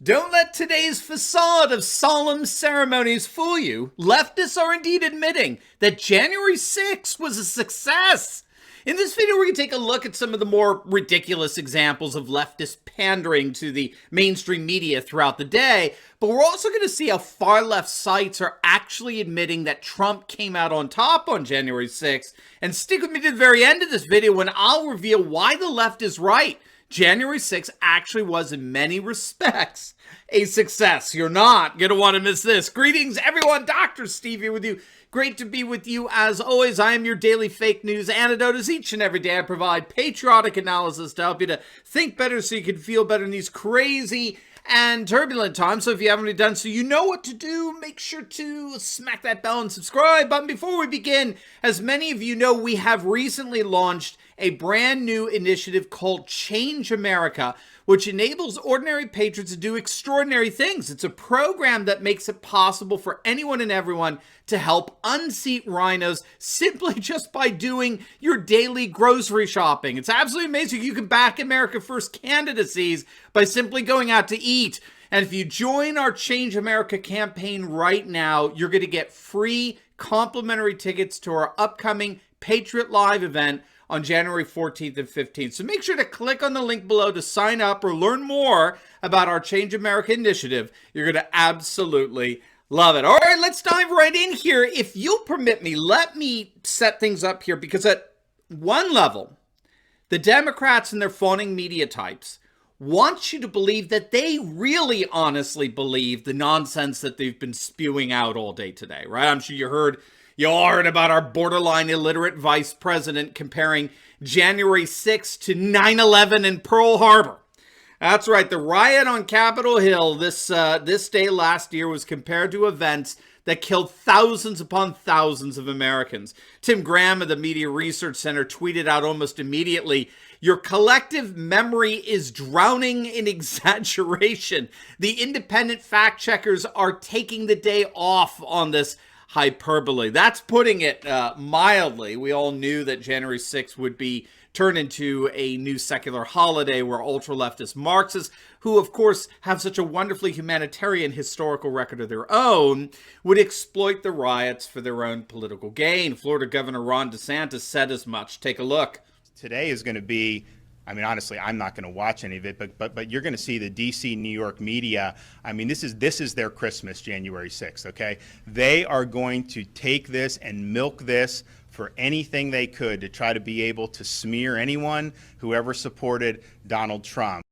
Don't let today's facade of solemn ceremonies fool you. Leftists are indeed admitting that January 6th was a success. In this video, we're going to take a look at some of the more ridiculous examples of leftist pandering to the mainstream media throughout the day, but we're also going to see how far-left sites are actually admitting that Trump came out on top on January 6th. And stick with me to the very end of this video when I'll reveal why the left is right. January 6th actually was, in many respects, a success. You're not going to want to miss this. Greetings, everyone. Dr. Steve here with you. Great to be with you. As always, I am your daily fake news antidote. As each and every day, I provide patriotic analysis to help you to think better so you can feel better in these crazy and turbulent times. So if you haven't already done so, you know what to do. Make sure to smack that bell and subscribe button. Before we begin, as many of you know, we have recently launched a brand new initiative called Change America, which enables ordinary patriots to do extraordinary things. It's a program that makes it possible for anyone and everyone to help unseat rhinos simply just by doing your daily grocery shopping. It's absolutely amazing. You can back America First candidacies by simply going out to eat. And if you join our Change America campaign right now, you're going to get free complimentary tickets to our upcoming Patriot Live event on January 14th and 15th. So make sure to click on the link below to sign up or learn more about our Change America initiative. You're going to absolutely love it. All right, let's dive right in here. If you'll permit me, let me set things up here, because at one level, the Democrats and their fawning media types want you to believe that they really honestly believe the nonsense that they've been spewing out all day today, right? I'm sure you all heard about our borderline illiterate vice president comparing January 6th to 9/11 in Pearl Harbor. That's right. The riot on Capitol Hill this day last year was compared to events that killed thousands upon thousands of Americans. Tim Graham of the Media Research Center tweeted out almost immediately, "Your collective memory is drowning in exaggeration. The independent fact checkers are taking the day off on this hyperbole." That's putting it mildly. We all knew that January 6th would be turned into a new secular holiday where ultra-leftist Marxists, who of course have such a wonderfully humanitarian historical record of their own, would exploit the riots for their own political gain. Florida Governor Ron DeSantis said as much. Take a look. Today is going to be, I mean, honestly, I'm not going to watch any of it, but you're going to see the DC, New York media. I mean, this is their Christmas, January 6th, okay? They are going to take this and milk this for anything they could to try to be able to smear anyone who ever supported Donald Trump.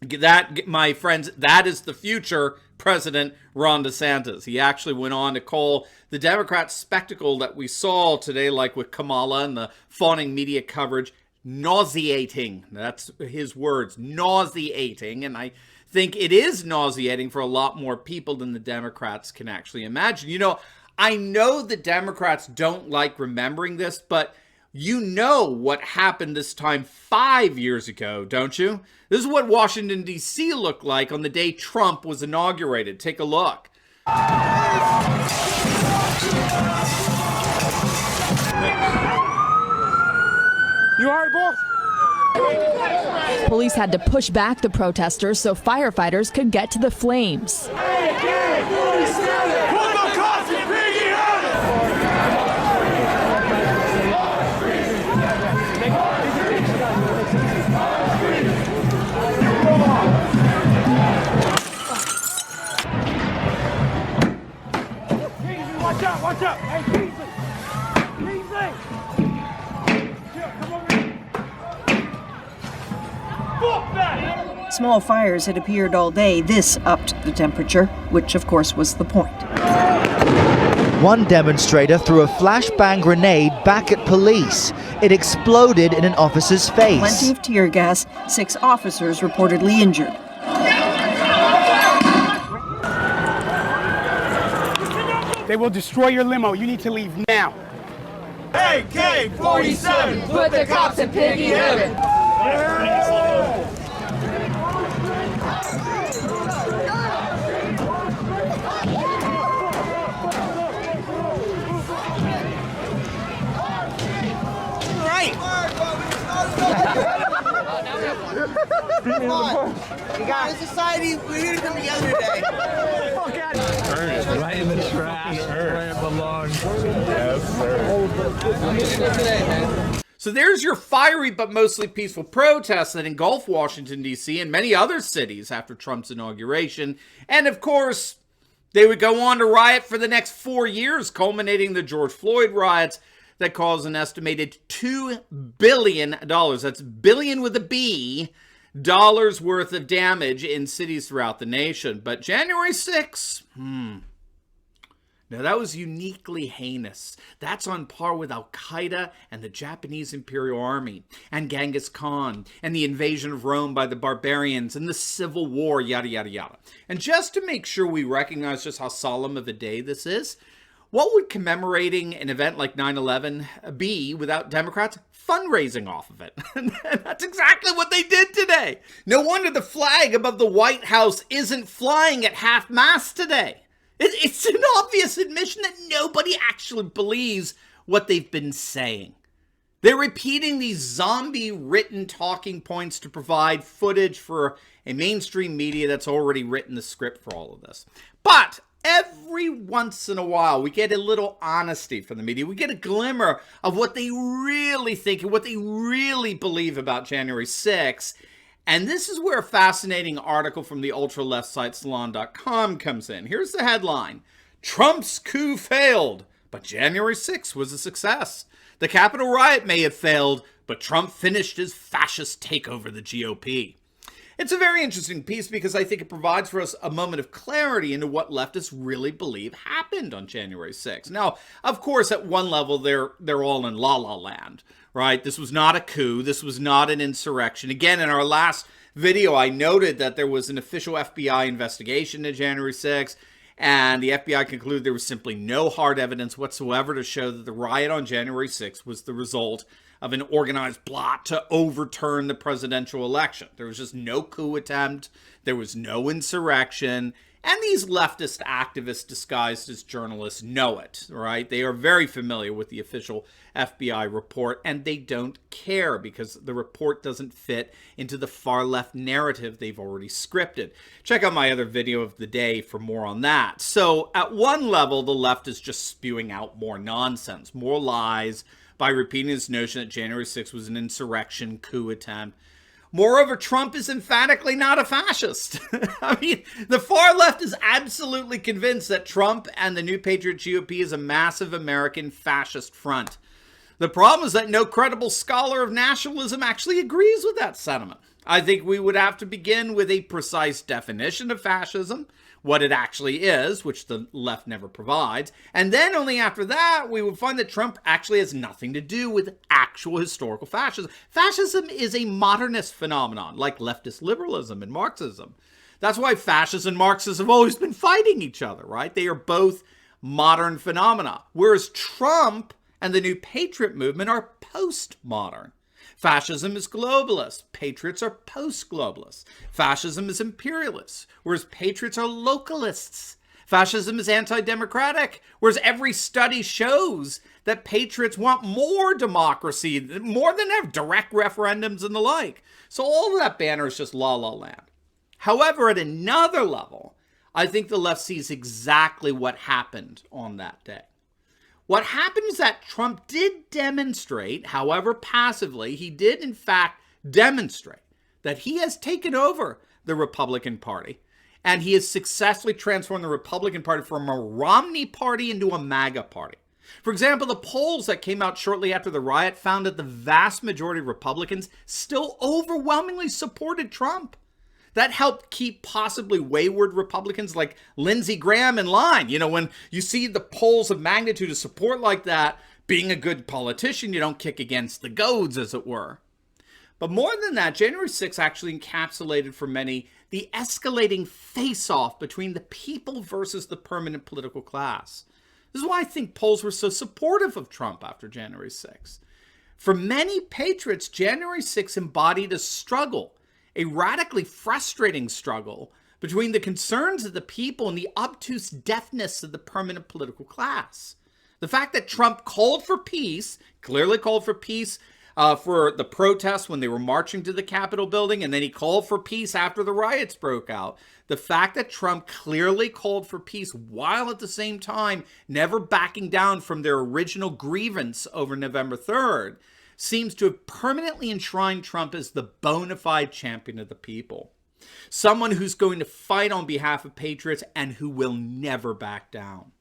That, my friends, that is the future President Ron DeSantis. He actually went on to call the Democrat spectacle that we saw today, like with Kamala and the fawning media coverage, nauseating. That's his words, nauseating. And I think it is nauseating for a lot more people than the Democrats can actually imagine. You know, I know the Democrats don't like remembering this, but you know what happened this time 5 years ago, don't you? This is what Washington, D.C. looked like on the day Trump was inaugurated. Take a look. You all right, boss? Police had to push back the protesters so firefighters could get to the flames. Watch out! Hey, Kingsley! Kingsley! Come over here. Small fires had appeared all day. This upped the temperature, which of course was the point. One demonstrator threw a flashbang grenade back at police. It exploded in an officer's face. Plenty of tear gas. 6 officers reportedly injured. They will destroy your limo. You need to leave now. AK-47, put the cops in piggy heaven. Right. Come on. As a society, we're here to come together today. Right in the trash. Where it belongs. So there's your fiery but mostly peaceful protests that engulfed Washington, D.C. and many other cities after Trump's inauguration. And of course, they would go on to riot for the next 4 years, culminating in the George Floyd riots that caused an estimated $2 billion, that's billion with a B, dollars worth of damage in cities throughout the nation. But January 6th, now that was uniquely heinous. That's on par with Al-Qaeda and the Japanese Imperial Army and Genghis Khan and the invasion of Rome by the barbarians and the Civil War, yada, yada, yada. And just to make sure we recognize just how solemn of a day this is, what would commemorating an event like 9/11 be without Democrats fundraising off of it? And that's exactly what they did today. No wonder the flag above the White House isn't flying at half-mast today. It's an obvious admission that nobody actually believes what they've been saying. They're repeating these zombie-written talking points to provide footage for a mainstream media that's already written the script for all of this. But every once in a while, we get a little honesty from the media. We get a glimmer of what they really think and what they really believe about January 6th. And this is where a fascinating article from the ultra-left site salon.com comes in. Here's the headline: Trump's coup failed, but January 6th was a success. The Capitol riot may have failed, but Trump finished his fascist takeover of the GOP. It's a very interesting piece because I think it provides for us a moment of clarity into what leftists really believe happened on January 6th. Now, of course, at one level, they're all in la-la land, right? This was not a coup. This was not an insurrection. Again, in our last video, I noted that there was an official FBI investigation into January 6th, and the FBI concluded there was simply no hard evidence whatsoever to show that the riot on January 6th was the result of an organized plot to overturn the presidential election. There was just no coup attempt. There was no insurrection. And these leftist activists disguised as journalists know it, right? They are very familiar with the official FBI report, and they don't care because the report doesn't fit into the far-left narrative they've already scripted. Check out my other video of the day for more on that. So at one level, the left is just spewing out more nonsense, more lies, by repeating this notion that January 6th was an insurrection coup attempt. Moreover, Trump is emphatically not a fascist. I mean, the far left is absolutely convinced that Trump and the new Patriot GOP is a massive American fascist front. The problem is that no credible scholar of nationalism actually agrees with that sentiment. I think we would have to begin with a precise definition of fascism, what it actually is, which the left never provides. And then only after that, we would find that Trump actually has nothing to do with actual historical fascism. Fascism is a modernist phenomenon, like leftist liberalism and Marxism. That's why fascists and Marxists have always been fighting each other, right? They are both modern phenomena, whereas Trump and the new Patriot movement are postmodern. Fascism is globalist. Patriots are post-globalists. Fascism is imperialist, whereas patriots are localists. Fascism is anti-democratic, whereas every study shows that patriots want more democracy, more than ever, direct referendums and the like. So all of that banner is just la-la land. However, at another level, I think the left sees exactly what happened on that day. What happened is that Trump did demonstrate, however passively, he did in fact demonstrate that he has taken over the Republican Party, and he has successfully transformed the Republican Party from a Romney party into a MAGA party. For example, the polls that came out shortly after the riot found that the vast majority of Republicans still overwhelmingly supported Trump. That helped keep possibly wayward Republicans like Lindsey Graham in line. You know, when you see the polls of magnitude of support like that, being a good politician, you don't kick against the goads, as it were. But more than that, January 6th actually encapsulated for many the escalating face-off between the people versus the permanent political class. This is why I think polls were so supportive of Trump after January 6th. For many patriots, January 6th embodied a struggle, a radically frustrating struggle between the concerns of the people and the obtuse deafness of the permanent political class. The fact that Trump called for peace, clearly called for peace for the protests when they were marching to the Capitol building, and then he called for peace after the riots broke out. The fact that Trump clearly called for peace while at the same time never backing down from their original grievance over November 3rd seems to have permanently enshrined Trump as the bona fide champion of the people. Someone who's going to fight on behalf of patriots and who will never back down.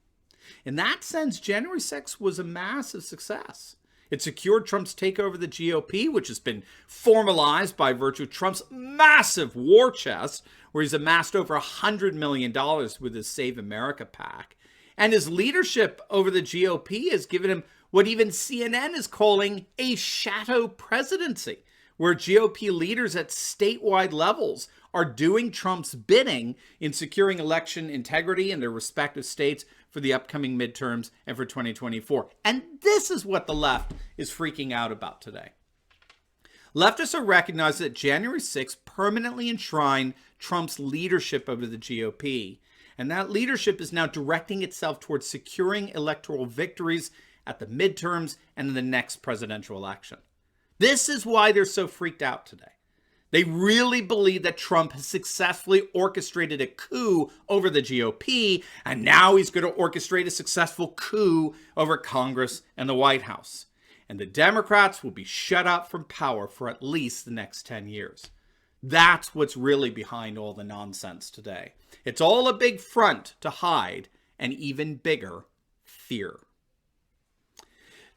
In that sense, January 6th was a massive success. It secured Trump's takeover of the GOP, which has been formalized by virtue of Trump's massive war chest, where he's amassed over $100 million with his Save America PAC. And his leadership over the GOP has given him what even CNN is calling a shadow presidency, where GOP leaders at statewide levels are doing Trump's bidding in securing election integrity in their respective states for the upcoming midterms and for 2024. And this is what the left is freaking out about today. Leftists are recognizing that January 6th permanently enshrined Trump's leadership over the GOP. And that leadership is now directing itself towards securing electoral victories at the midterms and in the next presidential election. This is why they're so freaked out today. They really believe that Trump has successfully orchestrated a coup over the GOP, and now he's going to orchestrate a successful coup over Congress and the White House. And the Democrats will be shut out from power for at least the next 10 years. That's what's really behind all the nonsense today. It's all a big front to hide an even bigger fear.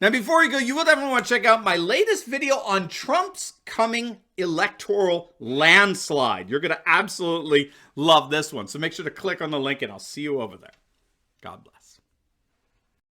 Now, before we go, you will definitely want to check out my latest video on Trump's coming electoral landslide. You're going to absolutely love this one. So make sure to click on the link and I'll see you over there. God bless.